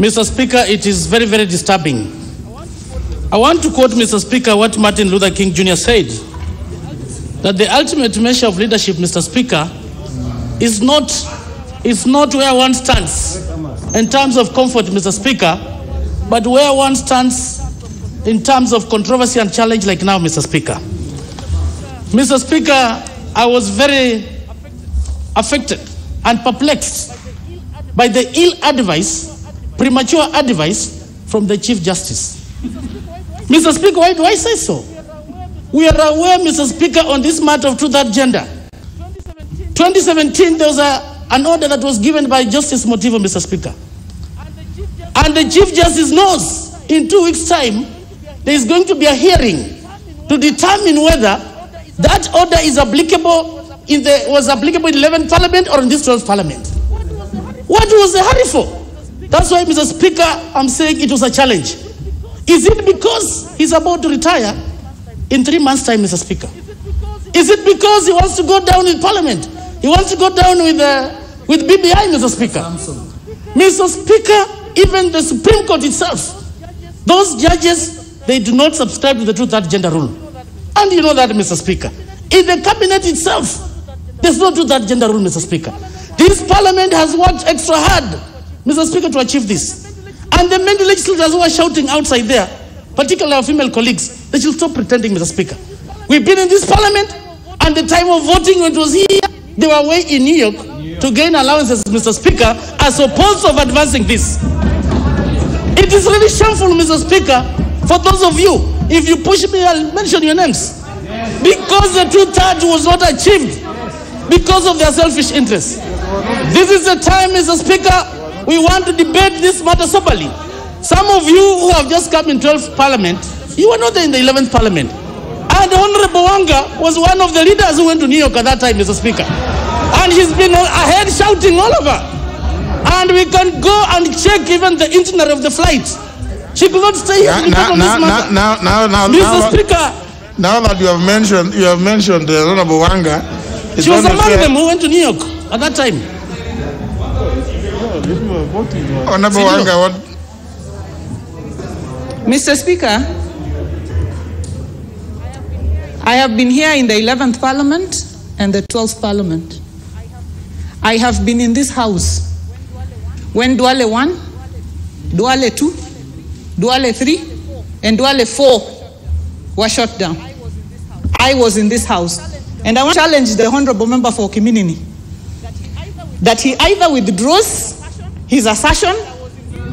Mr. Speaker, it is very, very disturbing. I want to quote, Mr. Speaker, what Martin Luther King Jr. said, that the ultimate measure of leadership, Mr. Speaker, is not where one stands in terms of comfort, Mr. Speaker, but where one stands in terms of controversy and challenge like now, Mr. Speaker. Mr. Speaker, I was very affected and perplexed by the ill advice, premature advice from the Chief Justice. Mr. Speaker, why do I say so? We are aware, Mr. Speaker, on this matter of truth and gender. 2017, there was an order that was given by Justice Motivo, Mr. Speaker. And the Chief Justice knows in 2 weeks' time, there is going to be a hearing to determine whether that order is applicable was applicable in the 11th Parliament or in this 12th Parliament. What was the hurry for? That's why, Mr. Speaker, I'm saying it was a challenge. Is it because he's about to retire in 3 months' time, Mr. Speaker? Is it because he wants to go down in Parliament? He wants to go down with BBI, Mr. Speaker. Mr. Speaker, even the Supreme Court itself, those judges, they do not subscribe to the truth and gender rule. And you know that, Mr. Speaker. In the cabinet itself, there's no truth and gender rule, Mr. Speaker. This Parliament has worked extra hard, Mr. Speaker, to achieve this. And the many legislators who are shouting outside there, particularly our female colleagues, they should stop pretending, Mr. Speaker. We've been in this Parliament, and the time of voting when it was here, they were away in New York to gain allowances, Mr. Speaker, as opposed to advancing this. It is really shameful, Mr. Speaker, for those of you, if you push me, I'll mention your names. Because the two-thirds was not achieved because of their selfish interests. This is the time, Mr. Speaker, we want to debate this matter soberly. Some of you who have just come in 12th Parliament, you were not there in the 11th Parliament. And Honorable Wanga was one of the leaders who went to New York at that time, Mr. Speaker. And he's been ahead shouting all over. And we can go and check even the itinerary of the flight. She could not stay here to debate on this matter. Mr. Speaker, now that you have mentioned the Honorable Wanga, she was among them who went to New York at that time. Honorable Wanga, what? Mr. Speaker, I have been here in the 11th Parliament and the 12th Parliament. I have been in this house when Duale 1, Duale 2, Duale 3, and Duale 4 were shut down. I was in this house. And I want to challenge the Honorable Member for Kiminini that he either withdraws his assertion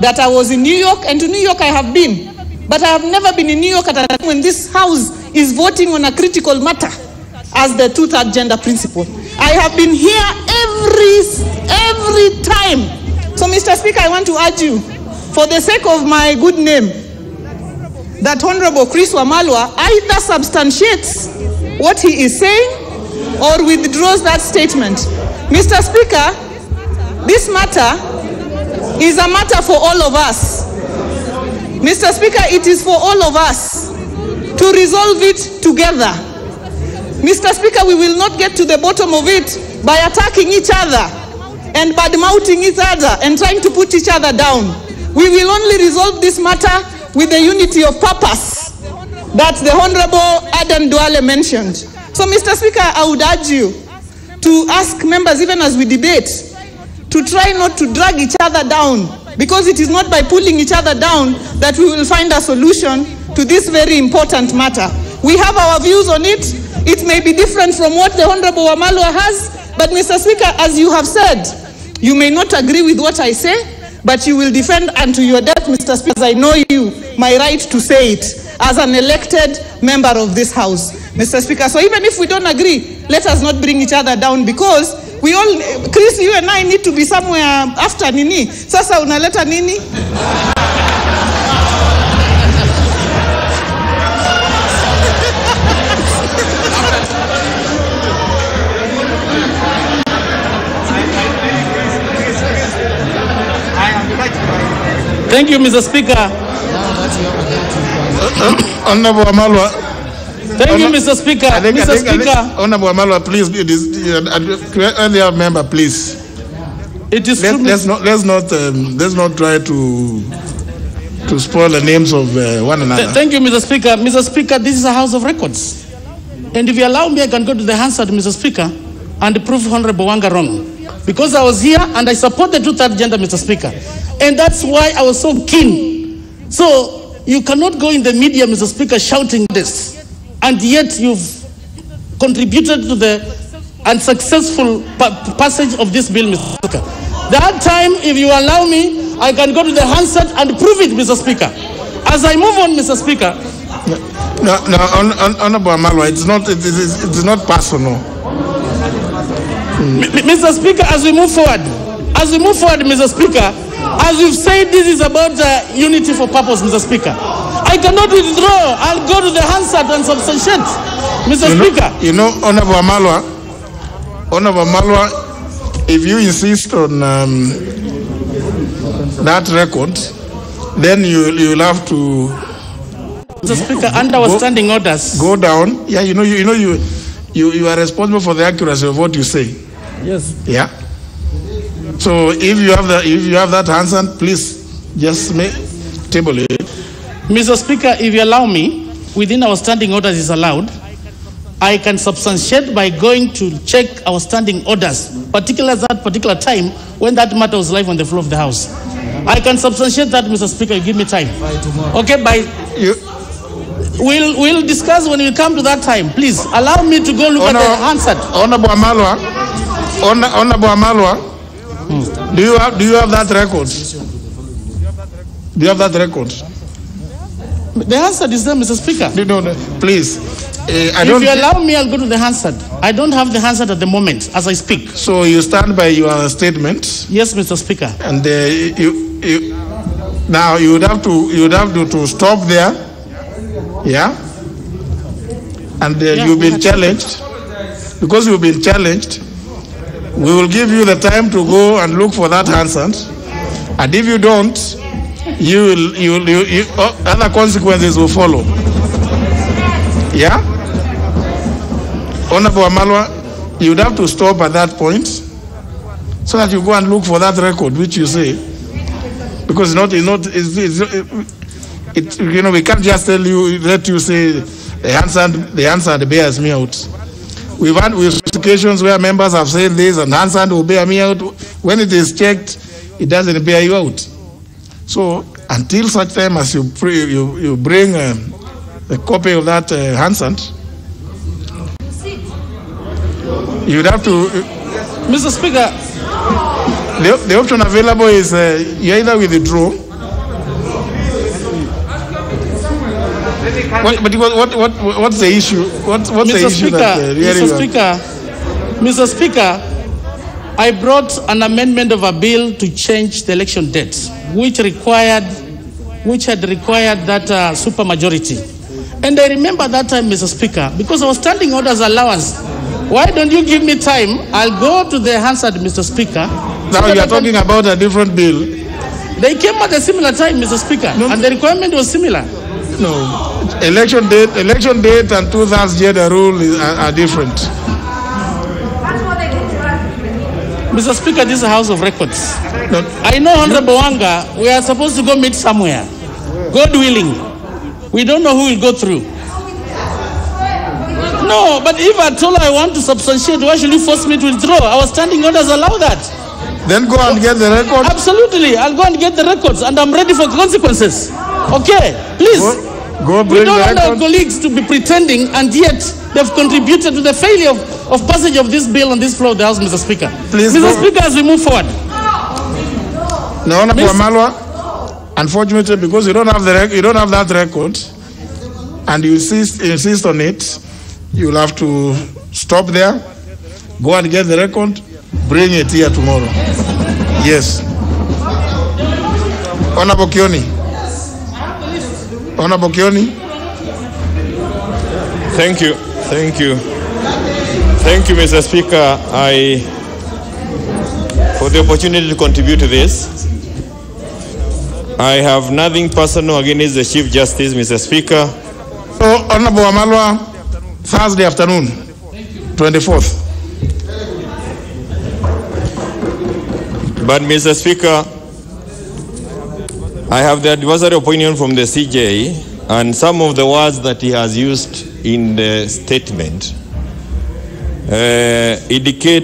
that I was in New York, and to New York I have been, but I have never been in New York at a time when this House is voting on a critical matter as the two-third gender principle. I have been here every time. So, Mr. Speaker, I want to urge you, for the sake of my good name, that Honorable Chris Wamalwa either substantiates what he is saying or withdraws that statement. Mr. Speaker, this matter is a matter for all of us. Mr. Speaker, it is for all of us to resolve it together. Mr. Speaker, we will not get to the bottom of it by attacking each other and bad-mouthing each other and trying to put each other down. We will only resolve this matter with the unity of purpose that the Honorable Adam Duale mentioned. So, Mr. Speaker, I would urge you to ask members, even as we debate, to try not to drag each other down, because it is not by pulling each other down that we will find a solution to this very important matter. We have our views on it. It may be different from what the Honorable Wamalwa has, but Mr. Speaker, as you have said, you may not agree with what I say, but you will defend unto your death, Mr. Speaker, as I know you, my right to say it as an elected member of this House, Mr. Speaker. So even if we don't agree, let us not bring each other down, because we all, Chris, you and I need to be somewhere after Nini. Sasa unaleta Nini? Thank you, Mr. Speaker. Honorable Wamalwa. Thank you, Mr. Speaker. Mr. Speaker. Honorable Wamalwa, please, earlier member, please. It is let's not try to spoil the names of one another. Thank you, Mr. Speaker. Mr. Speaker, this is a House of Records. And if you allow me, I can go to the Hansard, Mr. Speaker, and prove Honorable Wanga wrong. Because I was here and I support the two-third gender, Mr. Speaker. And that's why I was so keen. So you cannot go in the media, Mr. Speaker, shouting this. And yet you've contributed to the unsuccessful passage of this bill, Mr. Speaker. That time, if you allow me, I can go to the Hansard and prove it, Mr. Speaker. As I move on, Mr. Speaker. No, Honorable Wamalwa, it is not personal. Mr. Speaker, as we move forward, Mr. Speaker, as we've said, this is about unity for purpose, Mr. Speaker. I cannot withdraw. I'll go to the Hansard and substantiate, Mr. Speaker. You know, Honorable Wamalwa, if you insist on that record, then you'll have to, Mr. Speaker, under our standing orders, go down. Yeah, you are responsible for the accuracy of what you say. Yes. Yeah. So if you have that answer, please just table it. Mr. Speaker, if you allow me, within our standing orders is allowed, I can substantiate by going to check our standing orders, particularly at that particular time when that matter was live on the floor of the House. I can substantiate that, Mr. Speaker. You give me time. Okay, we'll discuss when we come to that time. Please allow me to go look at the Hansard. Honorable Wamalwa, do you have that record? Do you have that record? The Hansard is there, Mr. Speaker. Please. If you allow me, I'll go to the Hansard. I don't have the Hansard at the moment as I speak. So you stand by your statement? Yes, Mr. Speaker. And now you would have to stop there. Yeah. And you've been challenged. Because you've been challenged, we will give you the time to go and look for that Hansard. And if you don't, other consequences will follow. Yeah? Honorable Wamalwa, you would have to stop at that point so that you go and look for that record which you say. Because we can't just let you say the Hansard bears me out. We've had occasions where members have said this and Hansard will bear me out. When it is checked, it doesn't bear you out. So until such time as you bring a copy of that Hansard, you'd have to... Mr. Speaker, the option available is you either withdraw. What's the issue? What's the issue Mr. Speaker, I brought an amendment of a bill to change the election date, which had required that supermajority. And I remember that time, Mr. Speaker, because our standing orders allow us. Why don't you give me time? I'll go to the Hansard, Mr. Speaker. Now you are talking about a different bill. They came at a similar time, Mr. Speaker, and the requirement was similar. No, election date and two-thirds gender rule are different. Mr. Speaker, this is a House of Records. No. I know, Honorable Wanga, we are supposed to go meet somewhere. God willing. We don't know who will go through. No, but if at all I want to substantiate, why should you force me to withdraw? Our standing orders allow that. Then go and get the record. Absolutely. I'll go and get the records, and I'm ready for consequences. Okay, please. Go bring we don't the want our record. colleagues to be pretending, and yet they've contributed to the failure of passage of this bill on this floor of the House, Mr. Speaker. Please Mr. go. Speaker, as we move forward. No, Honorable Wamalwa, unfortunately, because you don't have that record, and you insist on it, you'll have to stop there, go and get the record, bring it here tomorrow. Yes. Honorable Kioni. Honorable Kioni. Thank you. Thank you, Mr. Speaker, for the opportunity to contribute to this. I have nothing personal against the Chief Justice, Mr. Speaker. So, Honorable Wamalwa, Thursday afternoon, 24th. But Mr. Speaker, I have the advisory opinion from the CJ, and some of the words that he has used in the statement indicate